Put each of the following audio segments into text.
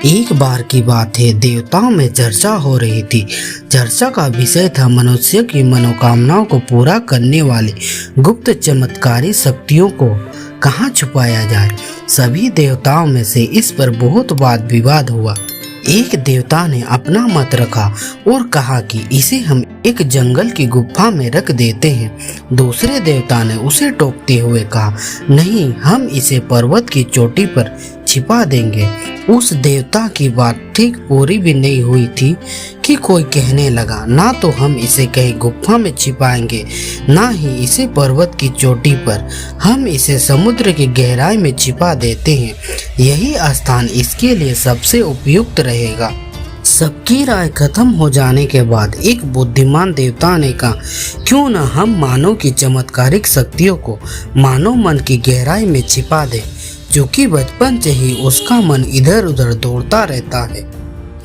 एक बार की बात है, देवताओं में चर्चा हो रही थी। चर्चा का विषय था मनुष्य की मनोकामनाओं को पूरा करने वाली गुप्त चमत्कारी शक्तियों को कहाँ छुपाया जाए। सभी देवताओं में से इस पर बहुत वाद विवाद हुआ। एक देवता ने अपना मत रखा और कहा कि इसे हम एक जंगल की गुफा में रख देते हैं। दूसरे देवता ने उसे टोकते हुए कहा, नहीं, हम इसे पर्वत की चोटी पर छिपा देंगे। उस देवता की बात ठीक पूरी भी नहीं हुई थी कि कोई कहने लगा, ना तो हम इसे कहीं गुफा में छिपाएंगे, ना ही इसे पर्वत की चोटी पर, हम इसे समुद्र की गहराई में छिपा देते हैं। यही स्थान इसके लिए सबसे उपयुक्त रहेगा। सबकी राय खत्म हो जाने के बाद एक बुद्धिमान देवता ने कहा, क्यों न हम मानव की चमत्कारिक शक्तियों को मानव मन की गहराई में छिपा दें, क्योंकि बचपन से ही उसका मन इधर उधर दौड़ता रहता है।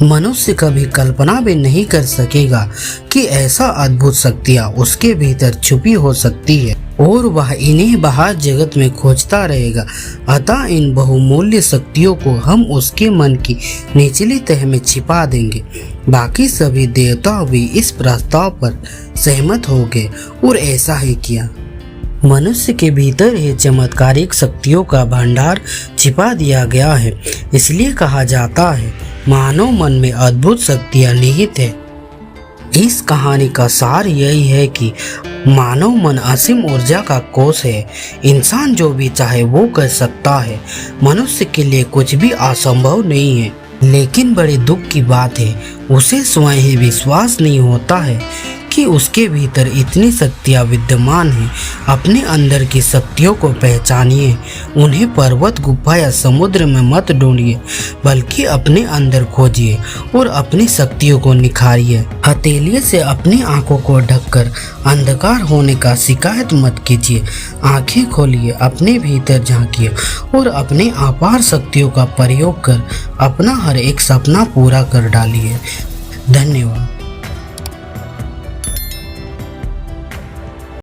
मनुष्य कभी कल्पना भी नहीं कर सकेगा कि ऐसा अद्भुत शक्तियाँ उसके भीतर छुपी हो सकती है और वह इन्हें बाहर जगत में खोजता रहेगा। अतः इन बहुमूल्य शक्तियों को हम उसके मन की निचली तह में छिपा देंगे। बाकी सभी देवता भी इस प्रस्ताव पर सहमत हो गए और ऐसा ही किया। मनुष्य के भीतर ही चमत्कारिक शक्तियों का भंडार छिपा दिया गया है। इसलिए कहा जाता है, मानव मन में अद्भुत शक्तियां निहित है। इस कहानी का सार यही है कि मानव मन असीम ऊर्जा का कोष है। इंसान जो भी चाहे वो कर सकता है। मनुष्य के लिए कुछ भी असंभव नहीं है। लेकिन बड़े दुख की बात है, उसे स्वयं ही विश्वास नहीं होता है कि उसके भीतर इतनी शक्तियाँ विद्यमान हैं। अपने अंदर की शक्तियों को पहचानिए। उन्हें पर्वत, गुफा या समुद्र में मत ढूंढिए, बल्कि अपने अंदर खोजिए और अपनी शक्तियों को निखारिए। हथेलिये से अपनी आंखों को ढककर अंधकार होने का शिकायत मत कीजिए। आंखें खोलिए, अपने भीतर झांकिए और अपने अपार शक्तियों का प्रयोग कर अपना हर एक सपना पूरा कर डालिए। धन्यवाद।